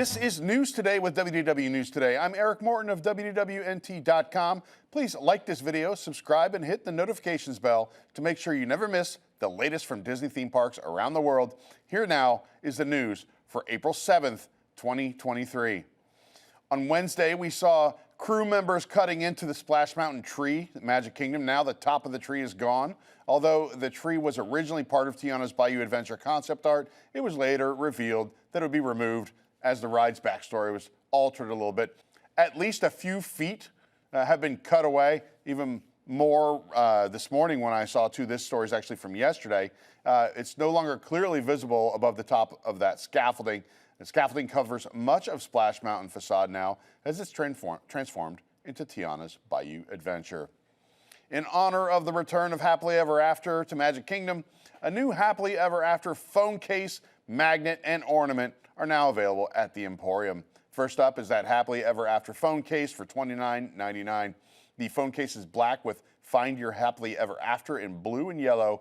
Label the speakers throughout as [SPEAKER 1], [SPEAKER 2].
[SPEAKER 1] This is News Today with WDW News Today. I'm Eric Morton of WDWNT.com. Please like this video, subscribe, and hit the notifications bell to make sure you never miss the latest from Disney theme parks around the world. Here now is the news for April 7th, 2023. On Wednesday, we saw crew members cutting into the Splash Mountain tree at Magic Kingdom. Now the top of the tree is gone. Although the tree was originally part of Tiana's Bayou Adventure concept art, it was later revealed that it would be removed as the ride's backstory was altered a little bit. At least a few feet have been cut away, even more this morning when I saw too. This story is actually from yesterday. It's no longer clearly visible above the top of that scaffolding. The scaffolding covers much of Splash Mountain facade now as it's transformed into Tiana's Bayou Adventure. In honor of the return of Happily Ever After to Magic Kingdom, a new Happily Ever After phone case, magnet, and ornament are now available at the Emporium. First up is that Happily Ever After phone case for $29.99. The phone case is black with Find Your Happily Ever After in blue and yellow.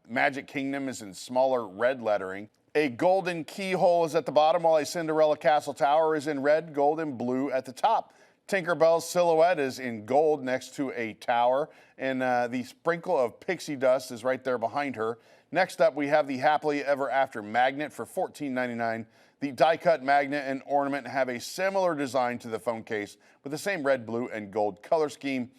[SPEAKER 1] Magic Kingdom is in smaller red lettering. A golden keyhole is at the bottom, while a Cinderella Castle Tower is in red, gold, and blue at the top. Tinkerbell's silhouette is in gold next to a tower, and the sprinkle of pixie dust is right there behind her. Next up, we have the Happily Ever After magnet for $14.99. The die-cut magnet and ornament have a similar design to the phone case with the same red, blue, and gold color scheme.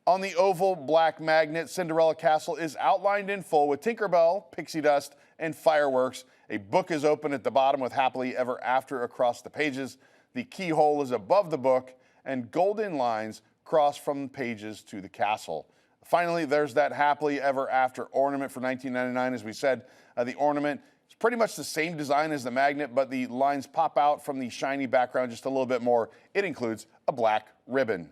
[SPEAKER 1] On the oval black magnet, Cinderella Castle is outlined in full with Tinkerbell, pixie dust, and fireworks. A book is open at the bottom with Happily Ever After across the pages. The keyhole is above the book, and golden lines cross from the pages to the castle. Finally, there's that Happily Ever After ornament for $19.99. As we said, the ornament is pretty much the same design as the magnet, but the lines pop out from the shiny background just a little bit more. It includes a black ribbon.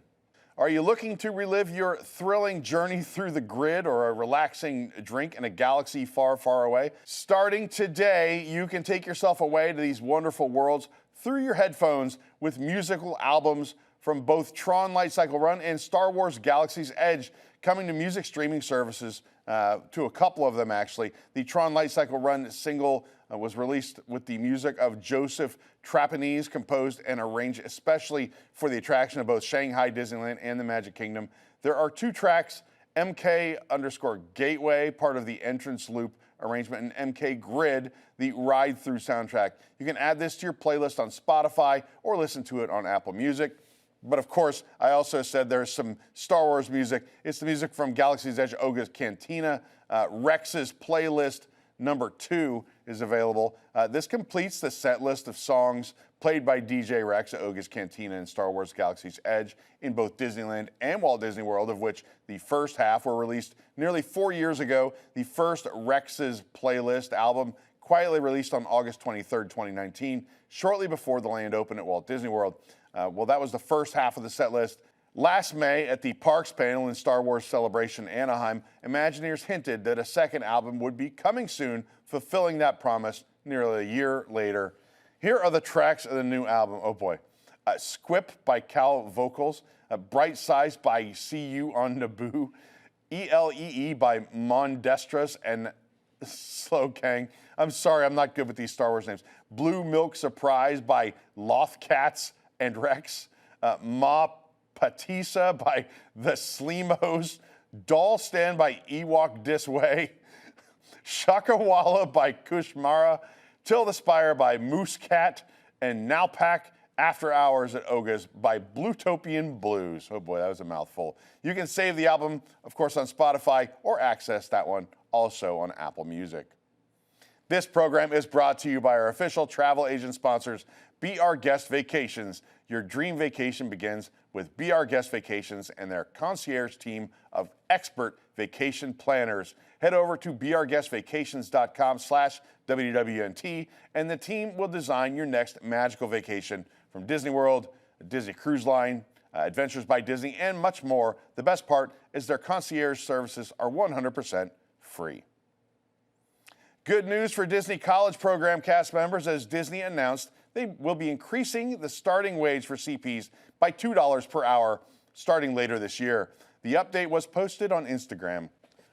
[SPEAKER 1] Are you looking to relive your thrilling journey through the grid or a relaxing drink in a galaxy far, far away? Starting today, you can take yourself away to these wonderful worlds through your headphones with musical albums from both TRON Lightcycle Run and Star Wars Galaxy's Edge, coming to music streaming services, to a couple of them actually. The TRON Lightcycle Run single was released with the music of Joseph Trapanese, composed and arranged especially for the attraction of both Shanghai Disneyland and the Magic Kingdom. There are two tracks, MK_Gateway, part of the entrance loop arrangement, and MK Grid, the ride-through soundtrack. You can add this to your playlist on Spotify or listen to it on Apple Music. But of course, I also said there's some Star Wars music. It's the music from Galaxy's Edge, Oga's Cantina. Rex's playlist number 2 is available. This completes the set list of songs played by DJ Rex at Oga's Cantina and Star Wars Galaxy's Edge in both Disneyland and Walt Disney World, of which the first half were released nearly 4 years ago. The first Rex's playlist album quietly released on August 23rd, 2019, shortly before the land opened at Walt Disney World. Well, that was the first half of the set list. Last May, at the Parks panel in Star Wars Celebration Anaheim, Imagineers hinted that a second album would be coming soon, fulfilling that promise nearly a year later. Here are the tracks of the new album. Oh boy. Squip by Cal Vocals, Bright Size by See You on Naboo, ELEE by Mondestras and Slow Kang. I'm sorry, I'm not good with these Star Wars names. Blue Milk Surprise by Lothcats and Rex, Ma Patisa by the Sleemos, Doll Stand by Ewok Disway, Shakawala by Kushmara, Till the Spire by Moose Cat, and Now Pack After Hours at Oga's by Bluetopian Blues. Oh boy, that was a mouthful. You can save the album, of course, on Spotify or access that one also on Apple Music. This program is brought to you by our official travel agent sponsors, Be Our Guest Vacations. Your dream vacation begins with Be Our Guest Vacations and their concierge team of expert vacation planners. Head over to beourguestvacations.com/WDWNT and the team will design your next magical vacation from Disney World, Disney Cruise Line, Adventures by Disney, and much more. The best part is their concierge services are 100% free. Good news for Disney College Program cast members, as Disney announced they will be increasing the starting wage for CPs by $2 per hour starting later this year. The update was posted on Instagram.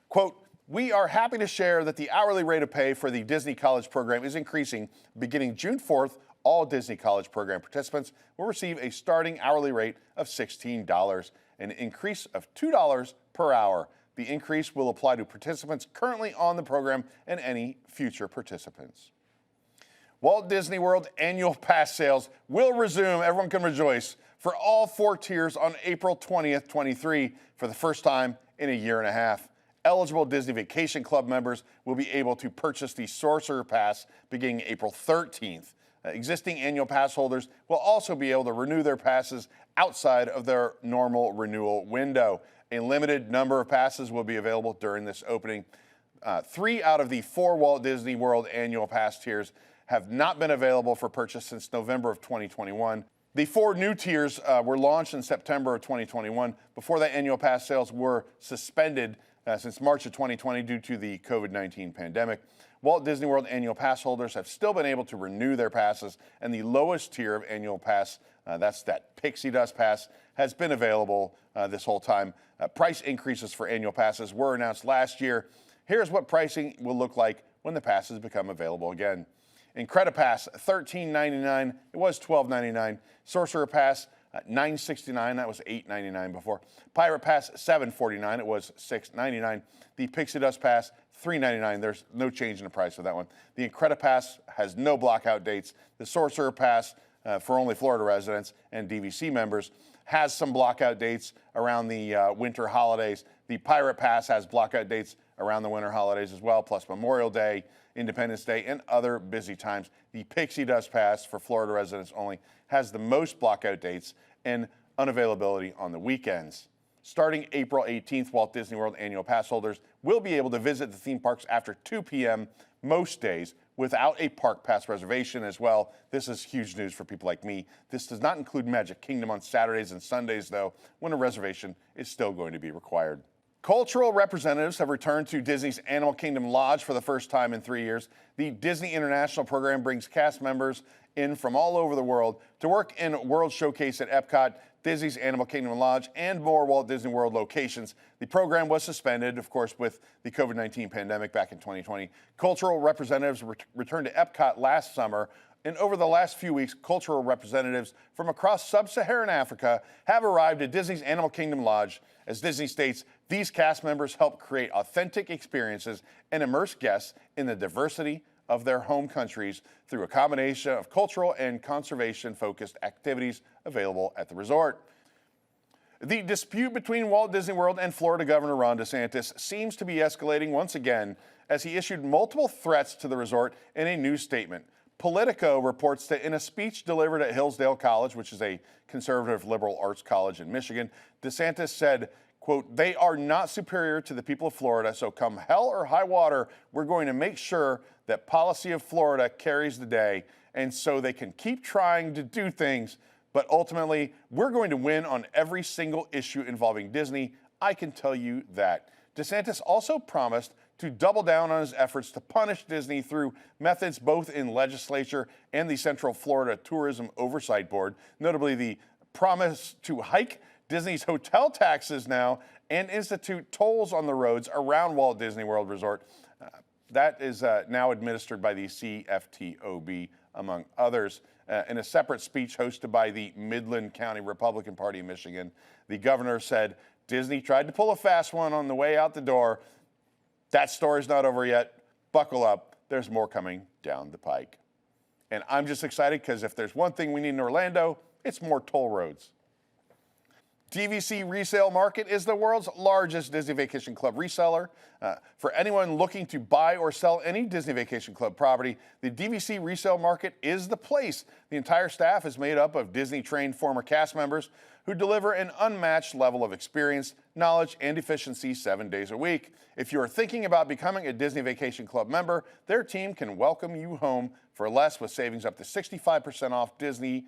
[SPEAKER 1] Quote, We are happy to share that the hourly rate of pay for the Disney College program is increasing. Beginning June 4th, all Disney College program participants will receive a starting hourly rate of $16, an increase of $2 per hour. The increase will apply to participants currently on the program and any future participants. Walt Disney World annual pass sales will resume, everyone can rejoice, for all 4 tiers on April 20th, 23 for the first time in a year and a half. Eligible Disney Vacation Club members will be able to purchase the Sorcerer Pass beginning April 13th. Existing annual pass holders will also be able to renew their passes outside of their normal renewal window. A limited number of passes will be available during this opening. 3 out of the 4 Walt Disney World annual pass tiers have not been available for purchase since November of 2021. The 4 new tiers were launched in September of 2021. Before that, annual pass sales were suspended since March of 2020 due to the COVID-19 pandemic. Walt Disney World annual pass holders have still been able to renew their passes, and the lowest tier of annual pass, that's that pixie dust pass, has been available this whole time. Price increases for annual passes were announced last year. Here's what pricing will look like when the passes become available again. Incredipass, $13.99. It was $12.99. Sorcerer Pass, $9.69. That was $8.99 before. Pirate Pass, $7.49. It was $6.99. The Pixie Dust Pass, $3.99. There's no change in the price of that one. The Incredipass has no blockout dates. The Sorcerer Pass, for only Florida residents and DVC members, has some blockout dates around the winter holidays. The Pirate Pass has blockout dates around the winter holidays as well, plus Memorial Day, Independence Day, and other busy times. The Pixie Dust Pass for Florida residents only has the most blockout dates and unavailability on the weekends. Starting April 18th, Walt Disney World annual pass holders will be able to visit the theme parks after 2 p.m. most days without a park pass reservation as well. This is huge news for people like me. This does not include Magic Kingdom on Saturdays and Sundays, though, when a reservation is still going to be required. Cultural representatives have returned to Disney's Animal Kingdom Lodge for the first time in 3 years. The Disney International program brings cast members in from all over the world to work in World Showcase at Epcot, Disney's Animal Kingdom Lodge, and more Walt Disney World locations. The program was suspended, of course, with the COVID-19 pandemic back in 2020. Cultural representatives returned to Epcot last summer, and over the last few weeks, cultural representatives from across sub-Saharan Africa have arrived at Disney's Animal Kingdom Lodge. As Disney states, these cast members help create authentic experiences and immerse guests in the diversity of their home countries through a combination of cultural and conservation-focused activities available at the resort. The dispute between Walt Disney World and Florida Governor Ron DeSantis seems to be escalating once again as he issued multiple threats to the resort in a new statement. Politico reports that in a speech delivered at Hillsdale College, which is a conservative liberal arts college in Michigan, DeSantis said, quote, "They are not superior to the people of Florida, so come hell or high water, we're going to make sure that policy of Florida carries the day, and so they can keep trying to do things, but ultimately, we're going to win on every single issue involving Disney. I can tell you that." DeSantis also promised to double down on his efforts to punish Disney through methods both in legislature and the Central Florida Tourism Oversight Board, notably the promise to hike Disney's hotel taxes now and institute tolls on the roads around Walt Disney World Resort. That is now administered by the CFTOB, among others. In a separate speech hosted by the Midland County Republican Party of Michigan, the governor said, "Disney tried to pull a fast one on the way out the door. That story's not over yet. Buckle up. There's more coming down the pike." And I'm just excited because if there's one thing we need in Orlando, it's more toll roads. DVC Resale Market is the world's largest Disney Vacation Club reseller. For anyone looking to buy or sell any Disney Vacation Club property, the DVC Resale Market is the place. The entire staff is made up of Disney-trained former cast members who deliver an unmatched level of experience, knowledge, and efficiency 7 days a week. If you are thinking about becoming a Disney Vacation Club member, their team can welcome you home for less with savings up to 65% off Disney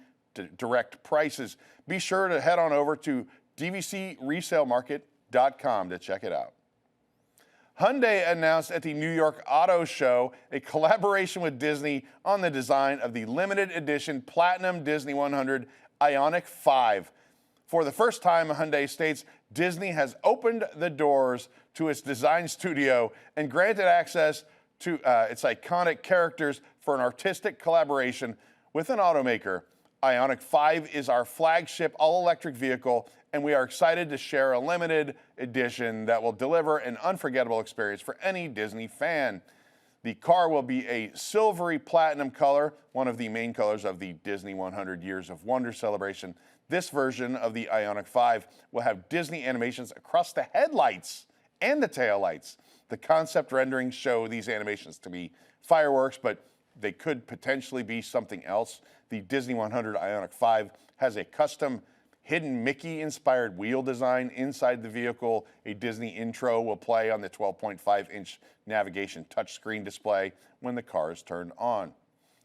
[SPEAKER 1] direct prices. Be sure to head on over to dvcresalemarket.com to check it out. Hyundai announced at the New York Auto Show a collaboration with Disney on the design of the limited edition Platinum Disney 100 IONIQ 5. For the first time, Hyundai states Disney has opened the doors to its design studio and granted access to its iconic characters for an artistic collaboration with an automaker. IONIQ 5 is our flagship all-electric vehicle, and we are excited to share a limited edition that will deliver an unforgettable experience for any Disney fan. The car will be a silvery platinum color, one of the main colors of the Disney 100 Years of Wonder celebration. This version of the IONIQ 5 will have Disney animations across the headlights and the taillights. The concept renderings show these animations to be fireworks, but they could potentially be something else. The Disney 100 IONIQ 5 has a custom hidden Mickey-inspired wheel design inside the vehicle. A Disney intro will play on the 12.5-inch navigation touchscreen display when the car is turned on.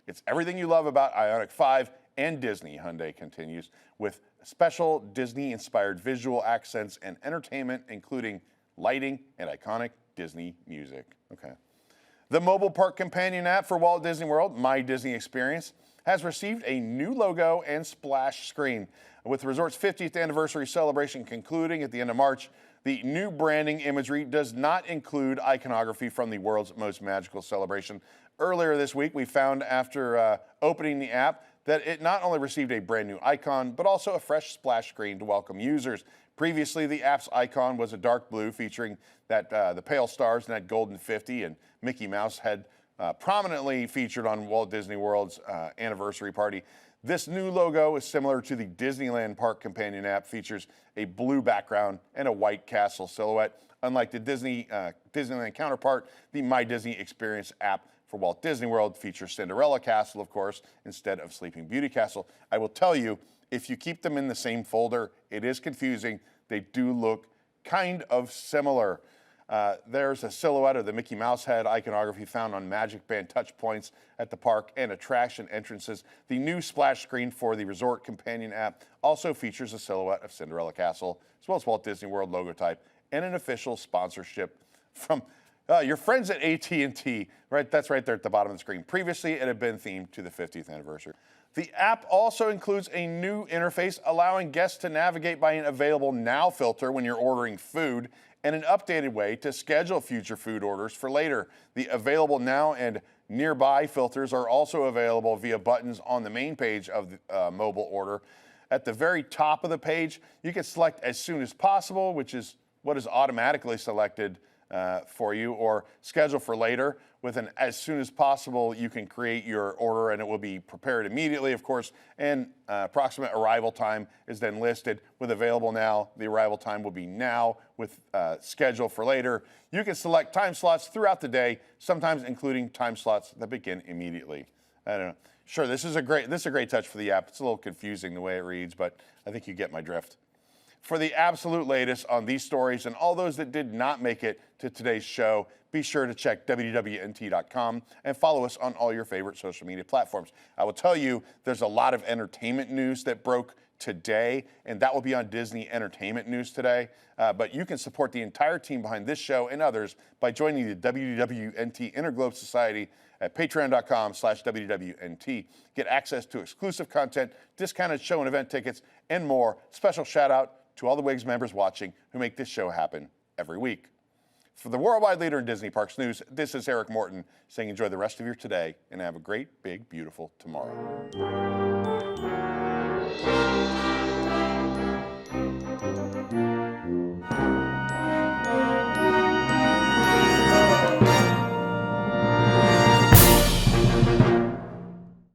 [SPEAKER 1] It's everything you love about IONIQ 5 and Disney, Hyundai continues, with special Disney-inspired visual accents and entertainment, including lighting and iconic Disney music. Okay. The mobile park companion app for Walt Disney World, My Disney Experience, has received a new logo and splash screen. With the resort's 50th anniversary celebration concluding at the end of March, the new branding imagery does not include iconography from the world's most magical celebration. Earlier this week, we found after opening the app that it not only received a brand new icon, but also a fresh splash screen to welcome users. Previously, the app's icon was a dark blue featuring that the pale stars and that golden 50, and Mickey Mouse had prominently featured on Walt Disney World's anniversary party. This new logo is similar to the Disneyland Park companion app, features a blue background and a white castle silhouette. Unlike the Disneyland counterpart, the My Disney Experience app for Walt Disney World features Cinderella Castle, of course, instead of Sleeping Beauty Castle. I will tell you, if you keep them in the same folder, it is confusing. They do look kind of similar. There's a silhouette of the Mickey Mouse head iconography found on Magic Band touch points at the park and attraction entrances. The new splash screen for the Resort Companion app also features a silhouette of Cinderella Castle, as well as Walt Disney World logo type, and an official sponsorship from your friends at AT&T. Right, that's right there at the bottom of the screen. Previously, it had been themed to the 50th anniversary. The app also includes a new interface allowing guests to navigate by an Available Now filter when you're ordering food, and an updated way to schedule future food orders for later. The Available Now and Nearby filters are also available via buttons on the main page of the mobile order. At the very top of the page, you can select as soon as possible, which is what is automatically selected for you, or schedule for later. With an as soon as possible, you can create your order and it will be prepared immediately, of course, and approximate arrival time is then listed. With Available Now, the arrival time will be now. With schedule for later, you can select time slots throughout the day, sometimes including time slots that begin immediately. I don't know. Sure, this is a great touch for the app. It's a little confusing the way it reads, but I think you get my drift. For the absolute latest on these stories and all those that did not make it to today's show, be sure to check WDWNT.com and follow us on all your favorite social media platforms. I will tell you, there's a lot of entertainment news that broke today, and that will be on Disney Entertainment News Today. But you can support the entire team behind this show and others by joining the WDWNT Interglobe Society at patreon.com/WDWNT. Get access to exclusive content, discounted show and event tickets, and more. Special shout out to all the WIGS members watching who make this show happen every week. For the worldwide leader in Disney Parks news, this is Eric Morton saying enjoy the rest of your today and have a great, big, beautiful tomorrow.